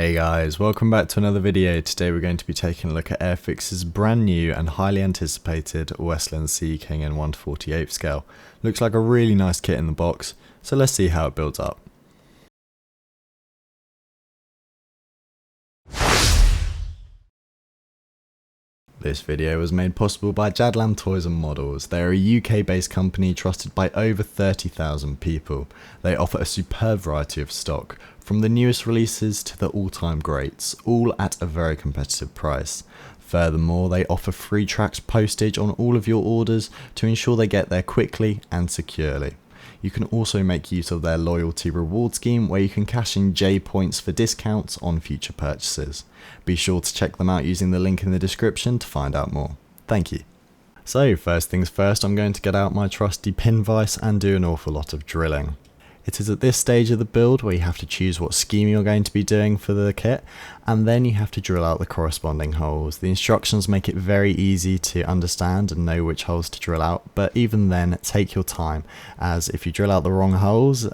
Hey guys, welcome back to another video. Today we're going to be taking a look at Airfix's brand new and highly anticipated Westland Sea King in 1/48 scale. Looks like a really nice kit in the box, so let's see how it builds up. This video was made possible by Jadland Toys and Models. They are a UK based company trusted by over 30,000 people. They offer a superb variety of stock, from the newest releases to the all-time greats, all at a very competitive price. Furthermore, they offer free tracks postage on all of your orders to ensure they get there quickly and securely. You can also make use of their loyalty reward scheme where you can cash in J points for discounts on future purchases. Be sure to check them out using the link in the description to find out more. Thank you. So first things first, I'm going to get out my trusty pin vise and do an awful lot of drilling. It is at this stage of the build where you have to choose what scheme you're going to be doing for the kit, and then you have to drill out the corresponding holes. The instructions make it very easy to understand and know which holes to drill out, but even then take your time, as if you drill out the wrong holes,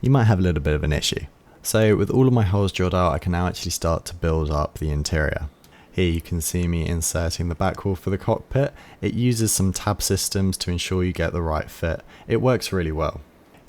you might have a little bit of an issue. So with all of my holes drilled out, I can now actually start to build up the interior. Here you can see me inserting the back wall for the cockpit. It uses some tab systems to ensure you get the right fit. It works really well.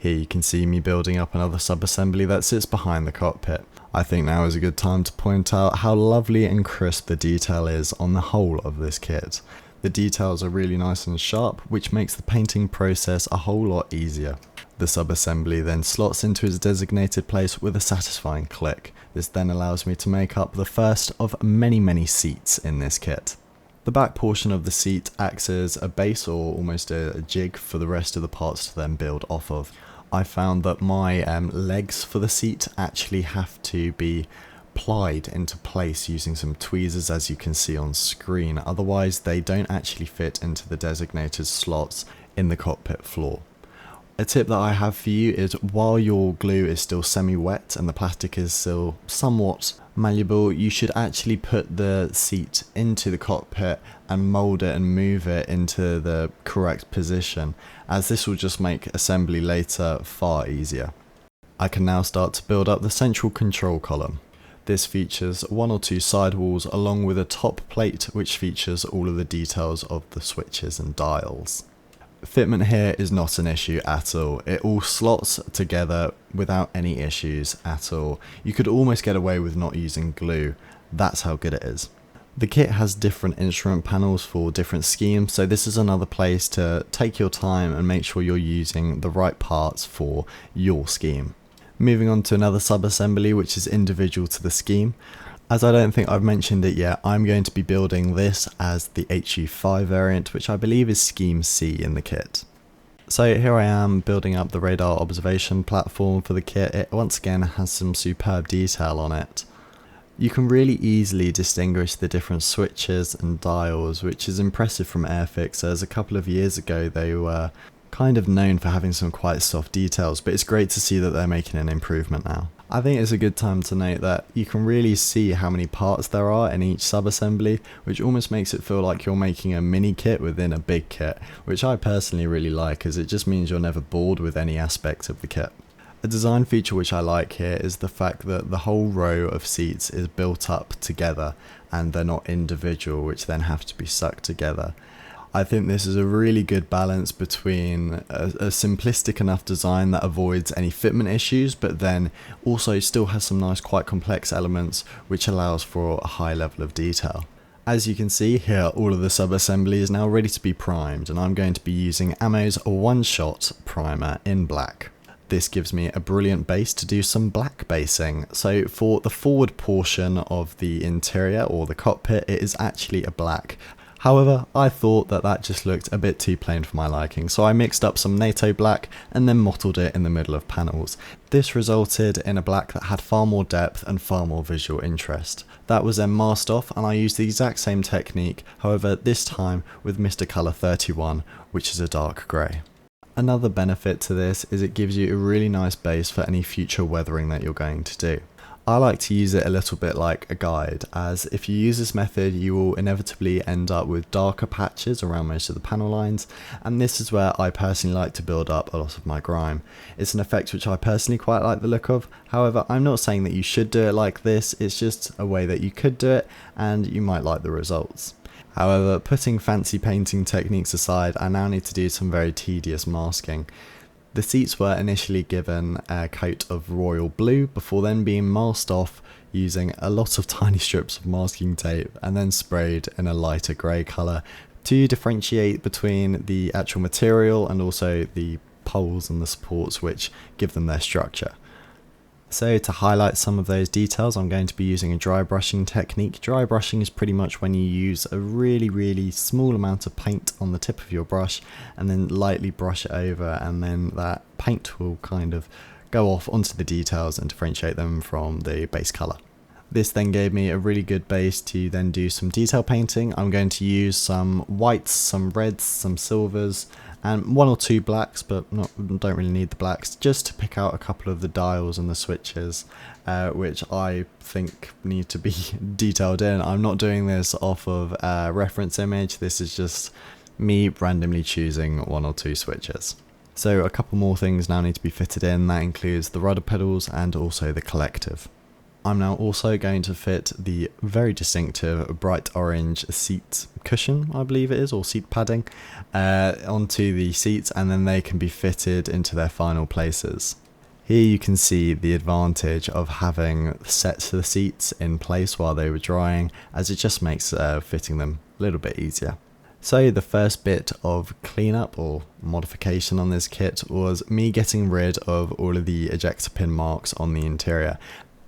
Here you can see me building up another sub-assembly that sits behind the cockpit. I think now is a good time to point out how lovely and crisp the detail is on the whole of this kit. The details are really nice and sharp, which makes the painting process a whole lot easier. The sub-assembly then slots into its designated place with a satisfying click. This then allows me to make up the first of many seats in this kit. The back portion of the seat acts as a base or almost a jig for the rest of the parts to then build off of. I found that my legs for the seat actually have to be plied into place using some tweezers, as you can see on screen, otherwise they don't actually fit into the designated slots in the cockpit floor. A tip that I have for you is while your glue is still semi-wet and the plastic is still somewhat malleable, you should actually put the seat into the cockpit and mould it and move it into the correct position, as this will just make assembly later far easier. I can now start to build up the central control column. This features one or two sidewalls along with a top plate which features all of the details of the switches and dials. Fitment here is not an issue at all. It all slots together without any issues at all. You could almost get away with not using glue. That's how good it is. The kit has different instrument panels for different schemes, so this is another place to take your time and make sure you're using the right parts for your scheme. Moving on to another sub-assembly which is individual to the scheme. As I don't think I've mentioned it yet, I'm going to be building this as the HU5 variant, which I believe is Scheme C in the kit. So here I am building up the radar observation platform for the kit. It once again has some superb detail on it. You can really easily distinguish the different switches and dials, which is impressive from Airfix, as a couple of years ago they were kind of known for having some quite soft details, but it's great to see that they're making an improvement now. I think it's a good time to note that you can really see how many parts there are in each sub-assembly, which almost makes it feel like you're making a mini kit within a big kit, which I personally really like, as it just means you're never bored with any aspect of the kit. A design feature which I like here is the fact that the whole row of seats is built up together and they're not individual, which then have to be sucked together. I think this is a really good balance between a simplistic enough design that avoids any fitment issues, but then also still has some nice quite complex elements which allows for a high level of detail. As you can see here, all of the sub-assembly is now ready to be primed, and I'm going to be using Ammo's one-shot primer in black. This gives me a brilliant base to do some black basing. So for the forward portion of the interior or the cockpit, it is actually a black. However, I thought that just looked a bit too plain for my liking, so I mixed up some NATO black and then mottled it in the middle of panels. This resulted in a black that had far more depth and far more visual interest. That was then masked off, and I used the exact same technique, however this time with Mr. Colour 31, which is a dark grey. Another benefit to this is it gives you a really nice base for any future weathering that you're going to do. I like to use it a little bit like a guide, as if you use this method you will inevitably end up with darker patches around most of the panel lines, and this is where I personally like to build up a lot of my grime. It's an effect which I personally quite like the look of. However, I'm not saying that you should do it like this, it's just a way that you could do it and you might like the results. However, putting fancy painting techniques aside, I now need to do some very tedious masking. The seats were initially given a coat of royal blue before then being masked off using a lot of tiny strips of masking tape and then sprayed in a lighter grey colour to differentiate between the actual material and also the poles and the supports which give them their structure. So to highlight some of those details, I'm going to be using a dry brushing technique. Dry brushing is pretty much when you use a really small amount of paint on the tip of your brush and then lightly brush it over, and then that paint will kind of go off onto the details and differentiate them from the base colour. This then gave me a really good base to then do some detail painting. I'm going to use some whites, some reds, some silvers, and one or two blacks, but don't really need the blacks, just to pick out a couple of the dials and the switches, which I think need to be detailed in. I'm not doing this off of a reference image, this is just me randomly choosing one or two switches. So a couple more things now need to be fitted in, that includes the rudder pedals and also the collective. I'm now also going to fit the very distinctive bright orange seat cushion, I believe it is, or seat padding, onto the seats, and then they can be fitted into their final places. Here you can see the advantage of having sets of the seats in place while they were drying, as it just makes fitting them a little bit easier. So the first bit of cleanup or modification on this kit was me getting rid of all of the ejector pin marks on the interior.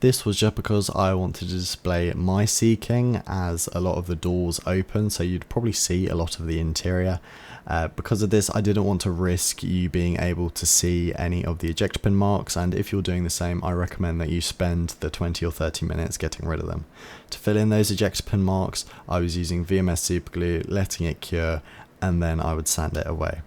This was just because I wanted to display my Sea King as a lot of the doors open, so you'd probably see a lot of the interior. Because of this, I didn't want to risk you being able to see any of the ejector pin marks, and if you're doing the same, I recommend that you spend the 20 or 30 minutes getting rid of them. To fill in those ejector pin marks, I was using VMS super glue, letting it cure, and then I would sand it away.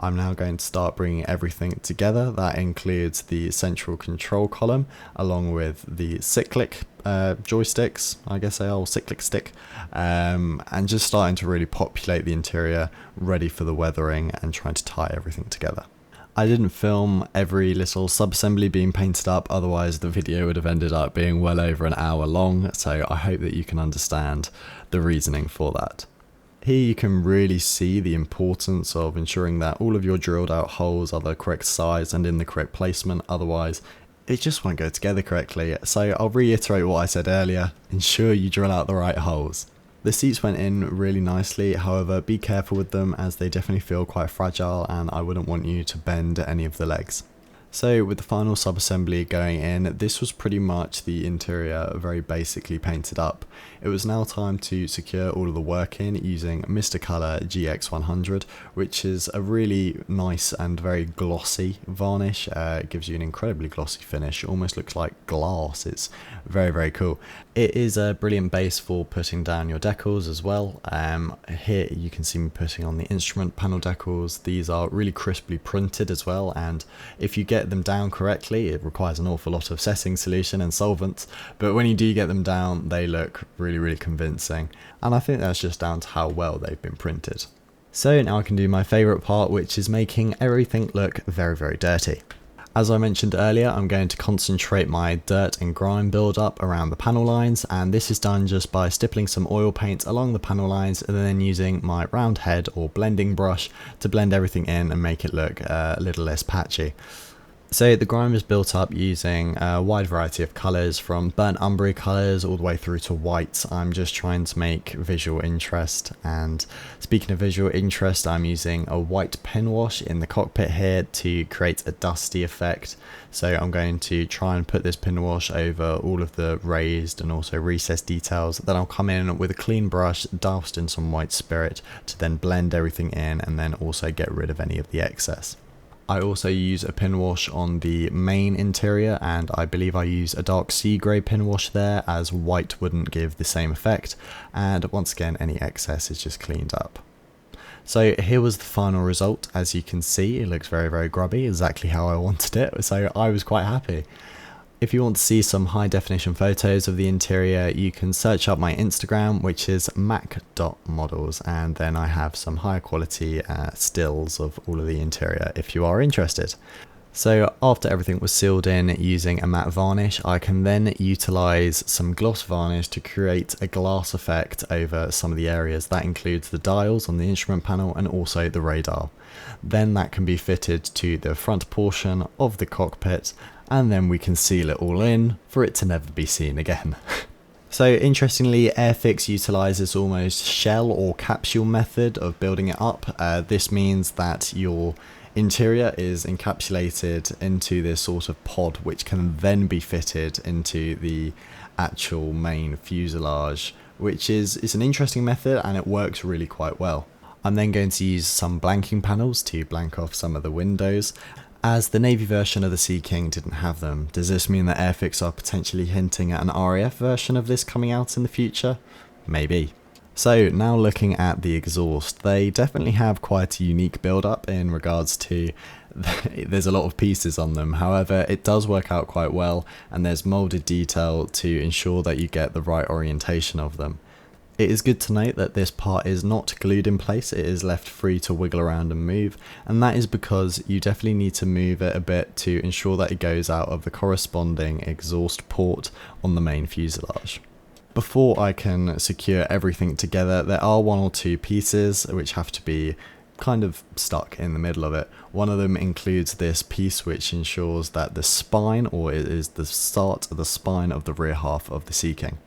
I'm now going to start bringing everything together. That includes the central control column along with the cyclic joysticks, I guess they are, or cyclic stick, and just starting to really populate the interior, ready for the weathering and trying to tie everything together. I didn't film every little sub-assembly being painted up, otherwise the video would have ended up being well over an hour long, so I hope that you can understand the reasoning for that. Here you can really see the importance of ensuring that all of your drilled out holes are the correct size and in the correct placement, otherwise it just won't go together correctly. So I'll reiterate what I said earlier, ensure you drill out the right holes. The seats went in really nicely, however be careful with them as they definitely feel quite fragile and I wouldn't want you to bend any of the legs. So with the final sub-assembly going in, this was pretty much the interior very basically painted up. It was now time to secure all of the work in using Mr. Colour GX100, which is a really nice and very glossy varnish. It gives you an incredibly glossy finish, it almost looks like glass. It's very cool. It is a brilliant base for putting down your decals as well. Here you can see me putting on the instrument panel decals. These are really crisply printed as well, and if you get them down correctly, it requires an awful lot of setting solution and solvents, but when you do get them down they look really convincing, and I think that's just down to how well they've been printed. So now I can do my favourite part, which is making everything look very dirty. As I mentioned earlier, I'm going to concentrate my dirt and grime build up around the panel lines, and this is done just by stippling some oil paint along the panel lines and then using my round head or blending brush to blend everything in and make it look a little less patchy. So the grime is built up using a wide variety of colours, from burnt umber colours all the way through to whites. I'm just trying to make visual interest, and speaking of visual interest, I'm using a white pen wash in the cockpit here to create a dusty effect. So I'm going to try and put this pen wash over all of the raised and also recessed details. Then I'll come in with a clean brush, doused in some white spirit to then blend everything in and then also get rid of any of the excess. I also use a pin wash on the main interior, and I believe I use a dark sea grey pin wash there, as white wouldn't give the same effect, and once again any excess is just cleaned up. So here was the final result. As you can see, it looks very grubby, exactly how I wanted it, so I was quite happy. If you want to see some high definition photos of the interior, you can search up my Instagram, which is mac.models, and then I have some high quality stills of all of the interior if you are interested. So after everything was sealed in using a matte varnish, I can then utilise some gloss varnish to create a glass effect over some of the areas. That includes the dials on the instrument panel and also the radar. Then that can be fitted to the front portion of the cockpit, and then we can seal it all in for it to never be seen again. So interestingly, Airfix utilises almost shell or capsule method of building it up. This means that your interior is encapsulated into this sort of pod, which can then be fitted into the actual main fuselage, which is an interesting method and it works really quite well. I'm then going to use some blanking panels to blank off some of the windows, as the Navy version of the Sea King didn't have them. Does this mean that Airfix are potentially hinting at an RAF version of this coming out in the future? Maybe. So now looking at the exhaust, they definitely have quite a unique build up in regards to there's a lot of pieces on them. However, it does work out quite well, and there's molded detail to ensure that you get the right orientation of them. It is good to note that this part is not glued in place, it is left free to wiggle around and move, and that is because you definitely need to move it a bit to ensure that it goes out of the corresponding exhaust port on the main fuselage. Before I can secure everything together, there are one or two pieces which have to be kind of stuck in the middle of it. One of them includes this piece which ensures that the spine, or it is the start of the spine of the rear half of the Sea King.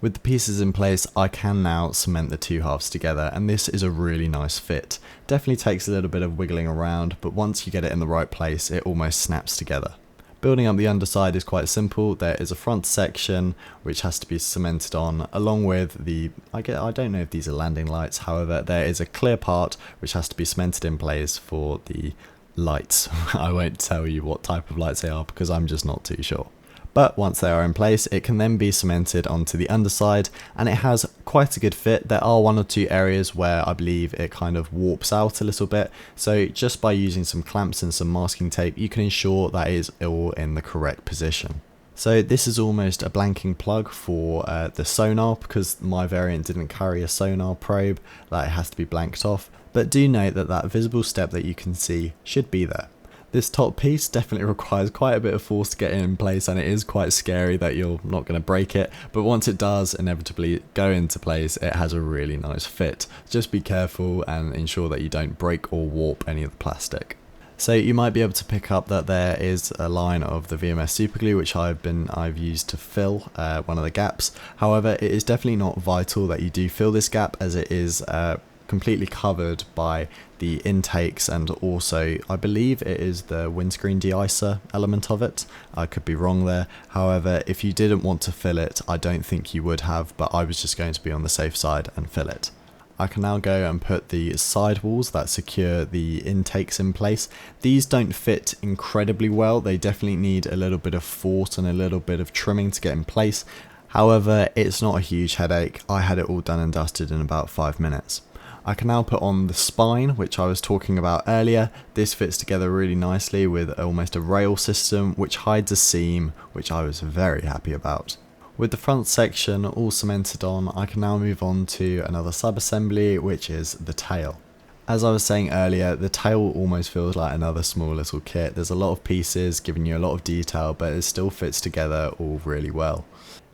With the pieces in place, I can now cement the two halves together, and this is a really nice fit. Definitely takes a little bit of wiggling around, but once you get it in the right place, it almost snaps together. Building up the underside is quite simple. There is a front section which has to be cemented on, along with the, I don't know if these are landing lights, however there is a clear part which has to be cemented in place for the lights. I won't tell you what type of lights they are because I'm just not too sure. But once they are in place, it can then be cemented onto the underside, and it has quite a good fit. There are one or two areas where I believe it kind of warps out a little bit, so just by using some clamps and some masking tape, you can ensure that it is all in the correct position. So this is almost a blanking plug for the sonar, because my variant didn't carry a sonar probe, that it has to be blanked off, but do note that that visible step that you can see should be there. This top piece definitely requires quite a bit of force to get in place, and it is quite scary that you're not going to break it, but once it does inevitably go into place, it has a really nice fit. Just be careful and ensure that you don't break or warp any of the plastic. So you might be able to pick up that there is a line of the VMS superglue which I've used to fill one of the gaps. However, it is definitely not vital that you do fill this gap, as it is completely covered by the intakes, and also I believe it is the windscreen de-icer element of it. I could be wrong there. However, if you didn't want to fill it, I don't think you would have, but I was just going to be on the safe side and fill it. I can now go and put the sidewalls that secure the intakes in place. These don't fit incredibly well, they definitely need a little bit of force and a little bit of trimming to get in place. However, it's not a huge headache. I had it all done and dusted in about 5 minutes. I can now put on the spine, which I was talking about earlier. This fits together really nicely with almost a rail system which hides a seam, which I was very happy about. With the front section all cemented on, I can now move on to another sub-assembly, which is the tail. As I was saying earlier, the tail almost feels like another small little kit. There's a lot of pieces giving you a lot of detail, but it still fits together all really well.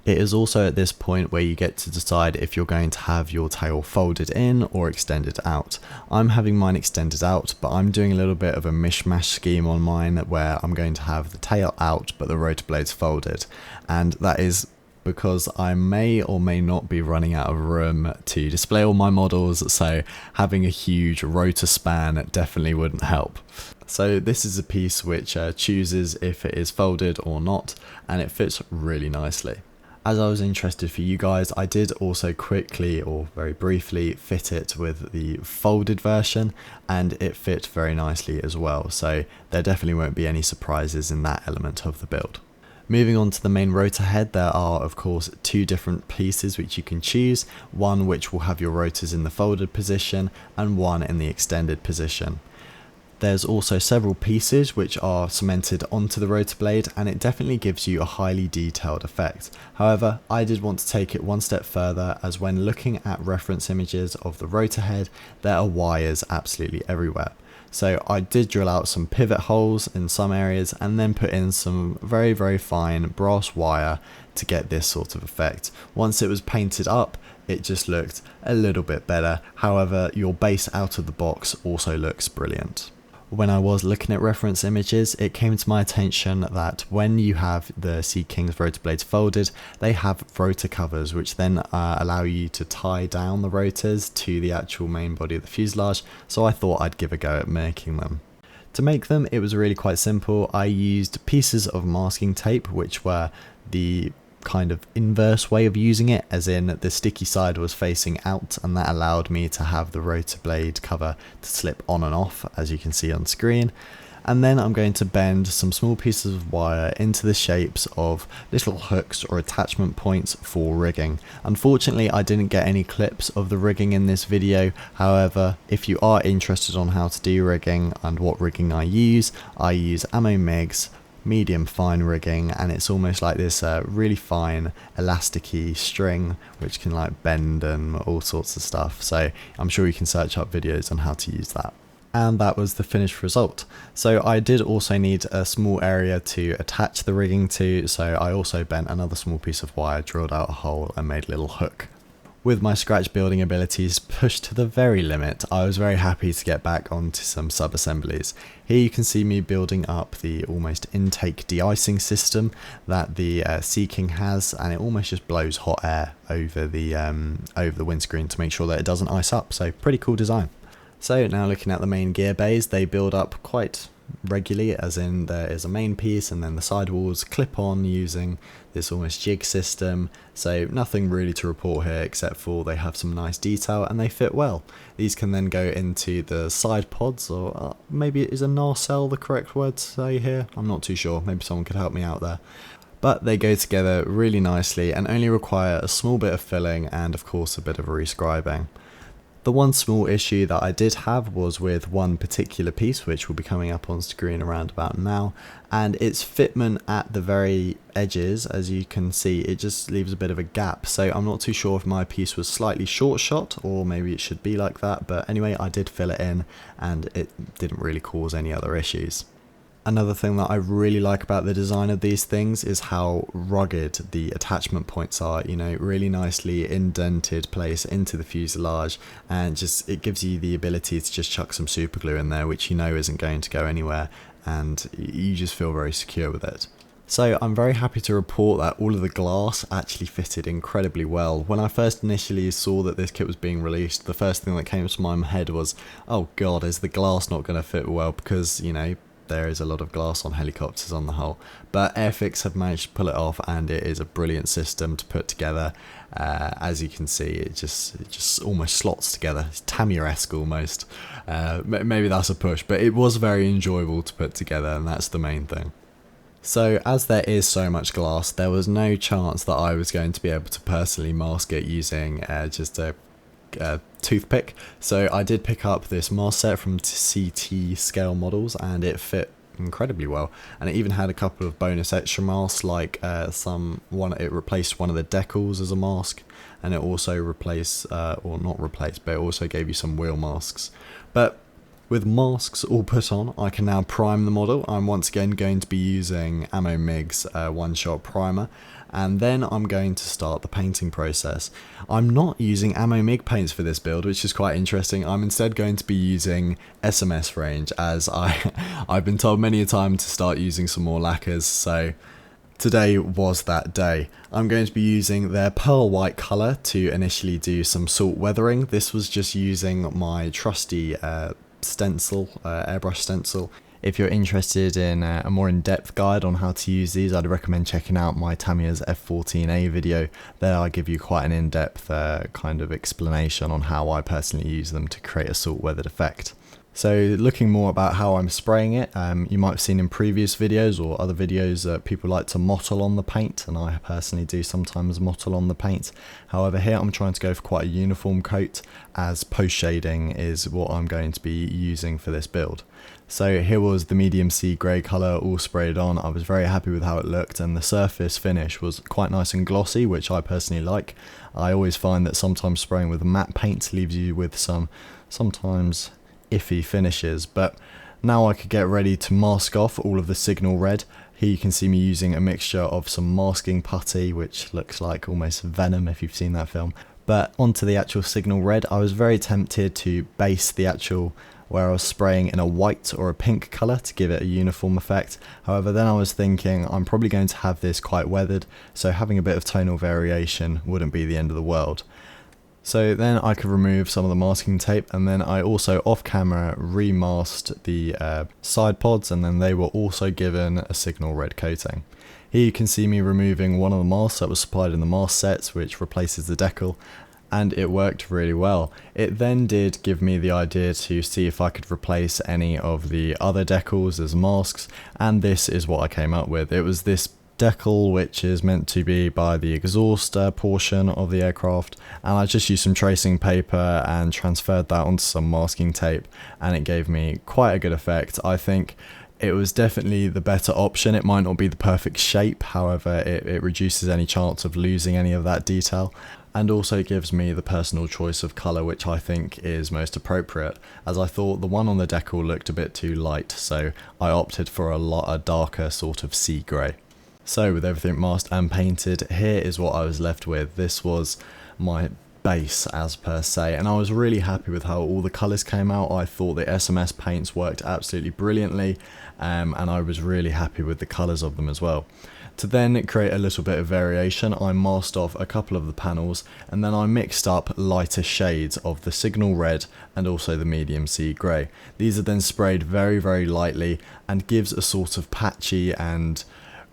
It is also at this point where you get to decide if you're going to have your tail folded in or extended out. I'm having mine extended out, but I'm doing a little bit of a mishmash scheme on mine where I'm going to have the tail out but the rotor blades folded, and that is because I may or may not be running out of room to display all my models, so having a huge rotor span definitely wouldn't help. So this is a piece which chooses if it is folded or not, and it fits really nicely. As I was interested for you guys, I did also quickly or very briefly fit it with the folded version, and it fit very nicely as well, so there definitely won't be any surprises in that element of the build. Moving on to the main rotor head, there are of course two different pieces which you can choose, one which will have your rotors in the folded position and one in the extended position. There's also several pieces which are cemented onto the rotor blade, and it definitely gives you a highly detailed effect. However, I did want to take it one step further, as when looking at reference images of the rotor head, there are wires absolutely everywhere. So I did drill out some pivot holes in some areas and then put in some very fine brass wire to get this sort of effect. Once it was painted up, it just looked a little bit better. However, your base out of the box also looks brilliant. When I was looking at reference images, it came to my attention that when you have the Sea King's rotor blades folded, they have rotor covers which then allow you to tie down the rotors to the actual main body of the fuselage, so I thought I'd give a go at making them. To make them, it was really quite simple. I used pieces of masking tape, which were the kind of inverse way of using it, as in the sticky side was facing out, and that allowed me to have the rotor blade cover to slip on and off, as you can see on screen. And then I'm going to bend some small pieces of wire into the shapes of little hooks or attachment points for rigging. Unfortunately, I didn't get any clips of the rigging in this video. However, if you are interested on how to do rigging and what rigging I use ammo MIGs, medium fine rigging, and it's almost like this really fine elasticy string which can like bend and all sorts of stuff, so I'm sure you can search up videos on how to use that. And that was the finished result. So I did also need a small area to attach the rigging to, so I also bent another small piece of wire, drilled out a hole and made a little hook. With my scratch building abilities pushed to the very limit, I was very happy to get back onto some sub-assemblies. Here you can see me building up the almost intake de-icing system that the Sea King has, and it almost just blows hot air over the windscreen to make sure that it doesn't ice up, so pretty cool design. So now looking at the main gear bays, they build up quite regularly, as in there is a main piece and then the sidewalls clip on using this almost jig system, so nothing really to report here except for they have some nice detail and they fit well. These can then go into the side pods, or maybe is a nacelle the correct word to say here? I'm not too sure, maybe someone could help me out there. But they go together really nicely and only require a small bit of filling and of course a bit of rescribing. The one small issue that I did have was with one particular piece, which will be coming up on screen around about now, and its fitment at the very edges. As you can see, it just leaves a bit of a gap, so I'm not too sure if my piece was slightly short shot or maybe it should be like that, but anyway, I did fill it in and it didn't really cause any other issues. Another thing that I really like about the design of these things is how rugged the attachment points are, you know, really nicely indented place into the fuselage, and just it gives you the ability to just chuck some super glue in there, which you know isn't going to go anywhere, and you just feel very secure with it. So I'm very happy to report that all of the glass actually fitted incredibly well. When I first initially saw that this kit was being released, the first thing that came to my head was, oh god, is the glass not going to fit well, because, you know, there is a lot of glass on helicopters on the whole, but Airfix have managed to pull it off, and it is a brilliant system to put together. As you can see, it just almost slots together. It's Tamiya-esque almost. Maybe that's a push, but it was very enjoyable to put together, and that's the main thing. So as there is so much glass, there was no chance that I was going to be able to personally mask it using just a toothpick, so I did pick up this mask set from CT scale models, and it fit incredibly well, and it even had a couple of bonus extra masks, like it replaced one of the Decals as a mask, and it also replaced or not replaced, but it also gave you some wheel masks. But with masks all put on, I can now prime the model. I'm once again going to be using Ammo MIG's one-shot primer, and then I'm going to start the painting process. I'm not using Ammo MIG paints for this build, which is quite interesting. I'm instead going to be using SMS range, as I've been told many a time to start using some more lacquers, so today was that day. I'm going to be using their pearl white colour to initially do some salt weathering. This was just using my trusty stencil, airbrush stencil. If you're interested in a more in-depth guide on how to use these, I'd recommend checking out my Tamiya's F14A video. There I give you quite an in-depth kind of explanation on how I personally use them to create a salt weathered effect. So looking more about how I'm spraying it, you might have seen in previous videos or other videos that people like to mottle on the paint, and I personally do sometimes mottle on the paint. However, here I'm trying to go for quite a uniform coat, as post shading is what I'm going to be using for this build. So here was the medium sea grey colour all sprayed on. I was very happy with how it looked, and the surface finish was quite nice and glossy, which I personally like. I always find that sometimes spraying with matte paint leaves you with some sometimes iffy finishes, but now I could get ready to mask off all of the signal red. Here you can see me using a mixture of some masking putty, which looks like almost Venom if you've seen that film. But onto the actual signal red, I was very tempted to base the actual where I was spraying in a white or a pink colour to give it a uniform effect. However, then I was thinking I'm probably going to have this quite weathered, so having a bit of tonal variation wouldn't be the end of the world. So then I could remove some of the masking tape, and then I also off camera remasked the side pods, and then they were also given a signal red coating. Here you can see me removing one of the masks that was supplied in the mask sets, which replaces the decal, and it worked really well. It then did give me the idea to see if I could replace any of the other decals as masks, and this is what I came up with. It was this decal which is meant to be by the exhaust portion of the aircraft, and I just used some tracing paper and transferred that onto some masking tape, and it gave me quite a good effect. I think it was definitely the better option. It might not be the perfect shape, however it reduces any chance of losing any of that detail, and also gives me the personal choice of colour which I think is most appropriate, as I thought the one on the decal looked a bit too light, so I opted for a darker sort of sea grey. So with everything masked and painted, here is what I was left with. This was my base as per se, and I was really happy with how all the colours came out. I thought the SMS paints worked absolutely brilliantly, and I was really happy with the colours of them as well. To then create a little bit of variation, I masked off a couple of the panels, and then I mixed up lighter shades of the signal red and also the medium sea grey. These are then sprayed very, very lightly and gives a sort of patchy and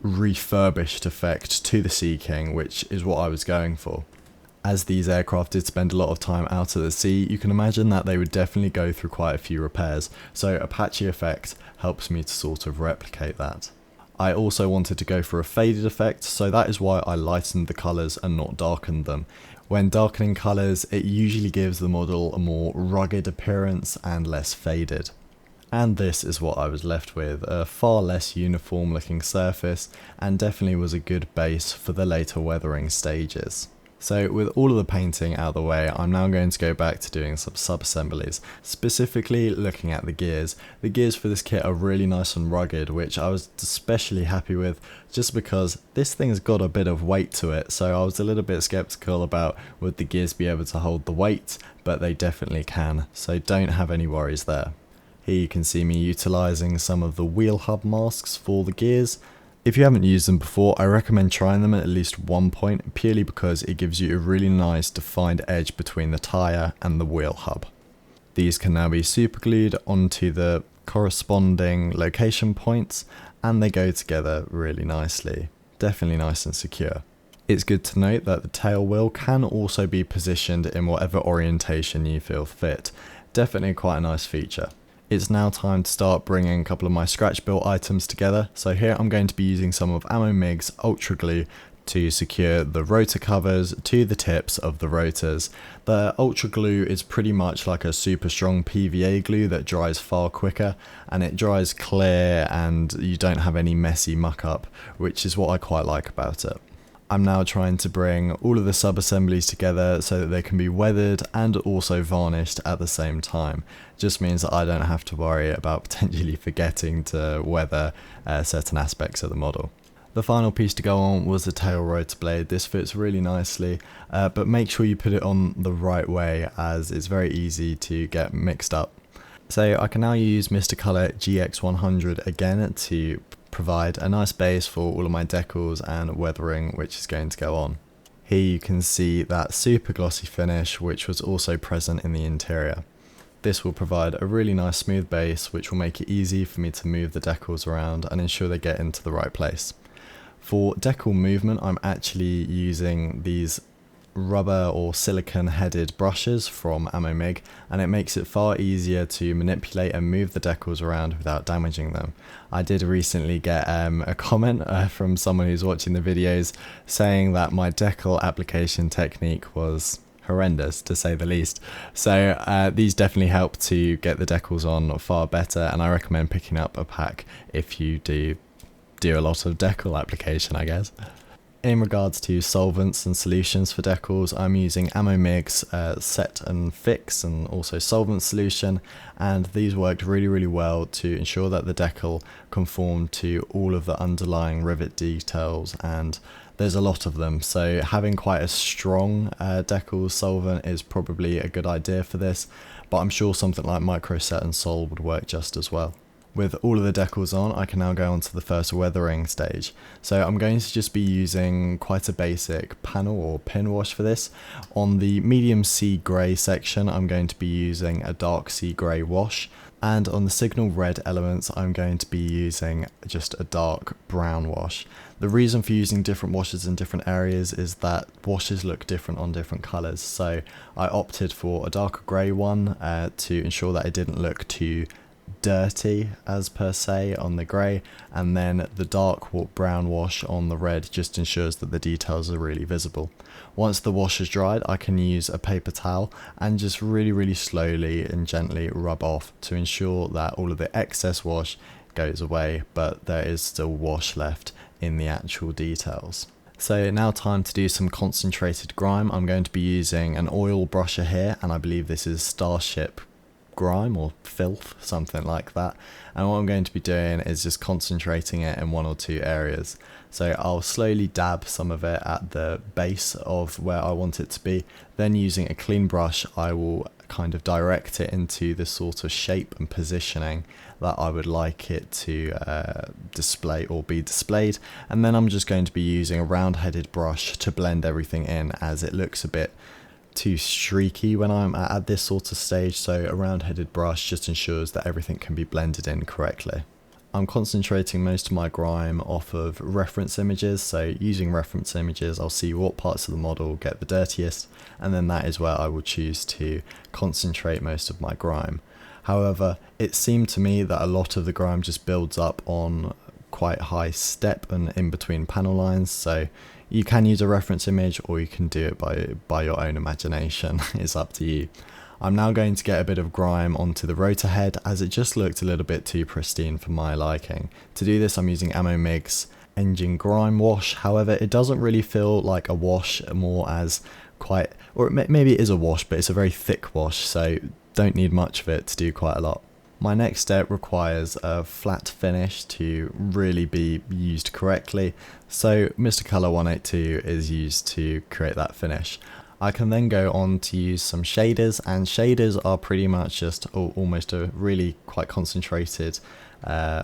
refurbished effect to the Sea King, which is what I was going for. As these aircraft did spend a lot of time out at the sea, you can imagine that they would definitely go through quite a few repairs, so a patchy effect helps me to sort of replicate that. I also wanted to go for a faded effect, so that is why I lightened the colours and not darkened them. When darkening colours, it usually gives the model a more rugged appearance and less faded. And this is what I was left with, a far less uniform looking surface, and definitely was a good base for the later weathering stages. So with all of the painting out of the way, I'm now going to go back to doing some sub-assemblies, specifically looking at the gears. The gears for this kit are really nice and rugged, which I was especially happy with just because this thing's got a bit of weight to it, so I was a little bit skeptical about would the gears be able to hold the weight, but they definitely can, so don't have any worries there. Here you can see me utilising some of the wheel hub masks for the gears. If you haven't used them before, I recommend trying them at least one point, purely because it gives you a really nice defined edge between the tyre and the wheel hub. These can now be super glued onto the corresponding location points, and they go together really nicely. Definitely nice and secure. It's good to note that the tail wheel can also be positioned in whatever orientation you feel fit. Definitely quite a nice feature. It's now time to start bringing a couple of my scratch built items together. So here I'm going to be using some of Ammo MIG's Ultra Glue to secure the rotor covers to the tips of the rotors. The Ultra Glue is pretty much like a super strong PVA glue that dries far quicker, and it dries clear and you don't have any messy muck up, which is what I quite like about it. I'm now trying to bring all of the sub-assemblies together so that they can be weathered and also varnished at the same time. Just means that I don't have to worry about potentially forgetting to weather certain aspects of the model. The final piece to go on was the tail rotor blade. This fits really nicely, but make sure you put it on the right way, as it's very easy to get mixed up. So I can now use Mr. Colour GX100 again to provide a nice base for all of my decals and weathering which is going to go on. Here you can see that super glossy finish which was also present in the interior. This will provide a really nice smooth base which will make it easy for me to move the decals around and ensure they get into the right place. For decal movement, I'm actually using these rubber or silicone headed brushes from Ammo MIG, and it makes it far easier to manipulate and move the decals around without damaging them. I did recently get a comment from someone who's watching the videos saying that my decal application technique was horrendous to say the least. So these definitely help to get the decals on far better, and I recommend picking up a pack if you do a lot of decal application, I guess. In regards to solvents and solutions for decals, I'm using Ammo MIG's Set and Fix and also solvent solution, and these worked really well to ensure that the decal conformed to all of the underlying rivet details, and there's a lot of them, so having quite a strong decal solvent is probably a good idea for this, but I'm sure something like Micro Set and Sol would work just as well. With all of the decals on, I can now go on to the first weathering stage. So I'm going to just be using quite a basic panel or pin wash for this. On the medium sea grey section, I'm going to be using a dark sea grey wash. And on the signal red elements, I'm going to be using just a dark brown wash. The reason for using different washes in different areas is that washes look different on different colours. So I opted for a darker grey one to ensure that it didn't look too dirty as per se on the grey, and then the dark brown wash on the red just ensures that the details are really visible. Once the wash is dried, I can use a paper towel and just really slowly and gently rub off to ensure that all of the excess wash goes away, but there is still wash left in the actual details. So now time to do some concentrated grime. I'm going to be using an oil brusher here, and I believe this is Starship grime or filth, something like that, and what I'm going to be doing is just concentrating it in one or two areas. So I'll slowly dab some of it at the base of where I want it to be, then using a clean brush I will kind of direct it into the sort of shape and positioning that I would like it to display or be displayed, and then I'm just going to be using a round headed brush to blend everything in, as it looks a bit too streaky when I'm at this sort of stage, so a round headed brush just ensures that everything can be blended in correctly. I'm concentrating most of my grime off of reference images, so using reference images I'll see what parts of the model get the dirtiest, and then that is where I will choose to concentrate most of my grime. However, it seemed to me that a lot of the grime just builds up on quite high step and in between panel lines, so you can use a reference image or you can do it by your own imagination. It's up to you. I'm now going to get a bit of grime onto the rotor head, as it just looked a little bit too pristine for my liking. To do this I'm using Ammo MIG's Engine Grime Wash, however it doesn't really feel like a wash, more as quite, or maybe it is a wash, but it's a very thick wash, so don't need much of it to do quite a lot. My next step requires a flat finish to really be used correctly, so Mr. Color 182 is used to create that finish. I can then go on to use some shaders, and shaders are pretty much just almost a really quite concentrated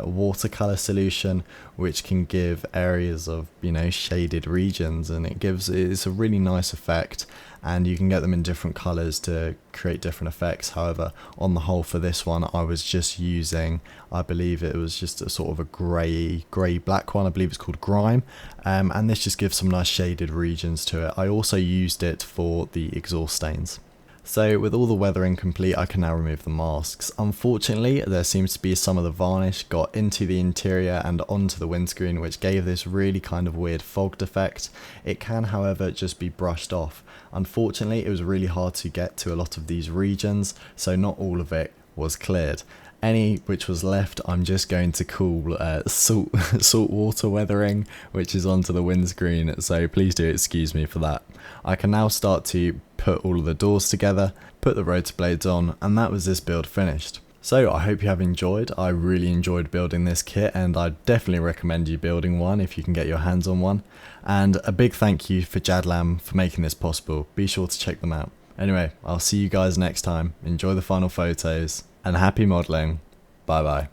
watercolor solution, which can give areas of, you know, shaded regions, and it's a really nice effect, and you can get them in different colors to create different effects. However, on the whole for this one I was just using, I believe it was just a sort of a grey black one, I believe it's called Grime, and this just gives some nice shaded regions to it. I also used it for the exhaust stains. So with all the weathering complete, I can now remove the masks. Unfortunately, there seems to be some of the varnish got into the interior and onto the windscreen, which gave this really kind of weird fogged effect. It can, however, just be brushed off. Unfortunately, it was really hard to get to a lot of these regions, so not all of it was cleared. Any which was left, I'm just going to call salt water weathering, which is onto the windscreen, so please do excuse me for that. I can now start to put all of the doors together, put the rotor blades on, and that was this build finished. So I hope you have enjoyed. I really enjoyed building this kit, and I definitely recommend you building one if you can get your hands on one. And a big thank you for Jadlam for making this possible. Be sure to check them out. Anyway, I'll see you guys next time. Enjoy the final photos, and happy modelling. Bye bye.